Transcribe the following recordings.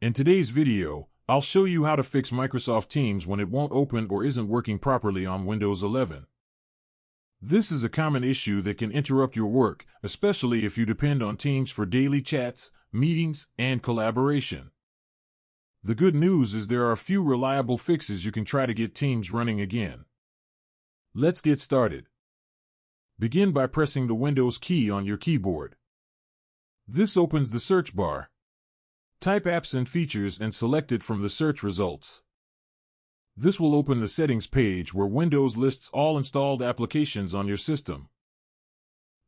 In today's video, I'll show you how to fix Microsoft Teams when it won't open or isn't working properly on Windows 11. This is a common issue that can interrupt your work, especially if you depend on Teams for daily chats, meetings, and collaboration. The good news is there are a few reliable fixes you can try to get Teams running again. Let's get started. Begin by pressing the Windows key on your keyboard. This opens the search bar. Type Apps and Features and select it from the search results. This will open the settings page where Windows lists all installed applications on your system.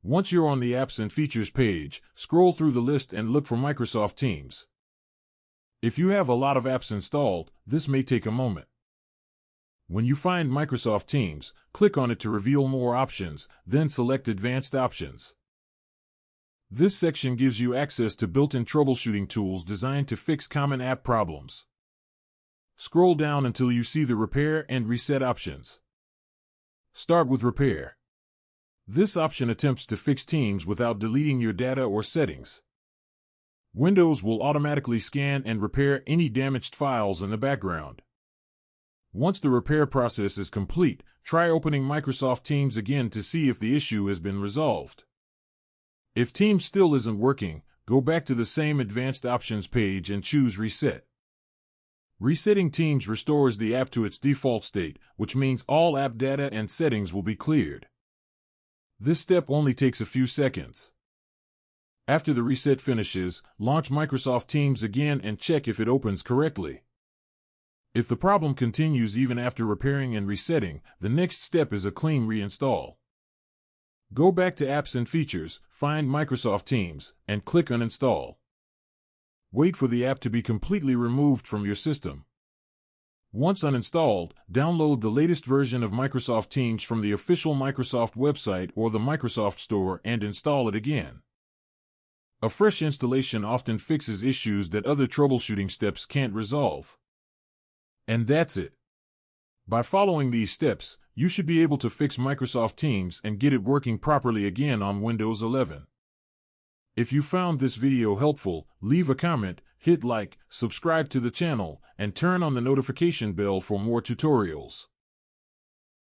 Once you're on the Apps and Features page, scroll through the list and look for Microsoft Teams. If you have a lot of apps installed, this may take a moment. When you find Microsoft Teams, click on it to reveal more options, then select Advanced Options. This section gives you access to built-in troubleshooting tools designed to fix common app problems. Scroll down until you see the Repair and Reset options. Start with Repair. This option attempts to fix Teams without deleting your data or settings. Windows will automatically scan and repair any damaged files in the background. Once the repair process is complete, try opening Microsoft Teams again to see if the issue has been resolved. If Teams still isn't working, go back to the same Advanced Options page and choose Reset. Resetting Teams restores the app to its default state, which means all app data and settings will be cleared. This step only takes a few seconds. After the reset finishes, launch Microsoft Teams again and check if it opens correctly. If the problem continues even after repairing and resetting, the next step is a clean reinstall. Go back to Apps and Features, find Microsoft Teams, and click Uninstall. Wait for the app to be completely removed from your system. Once uninstalled, download the latest version of Microsoft Teams from the official Microsoft website or the Microsoft Store and install it again. A fresh installation often fixes issues that other troubleshooting steps can't resolve. And that's it. By following these steps, you should be able to fix Microsoft Teams and get it working properly again on Windows 11. If you found this video helpful, leave a comment, hit like, subscribe to the channel, and turn on the notification bell for more tutorials.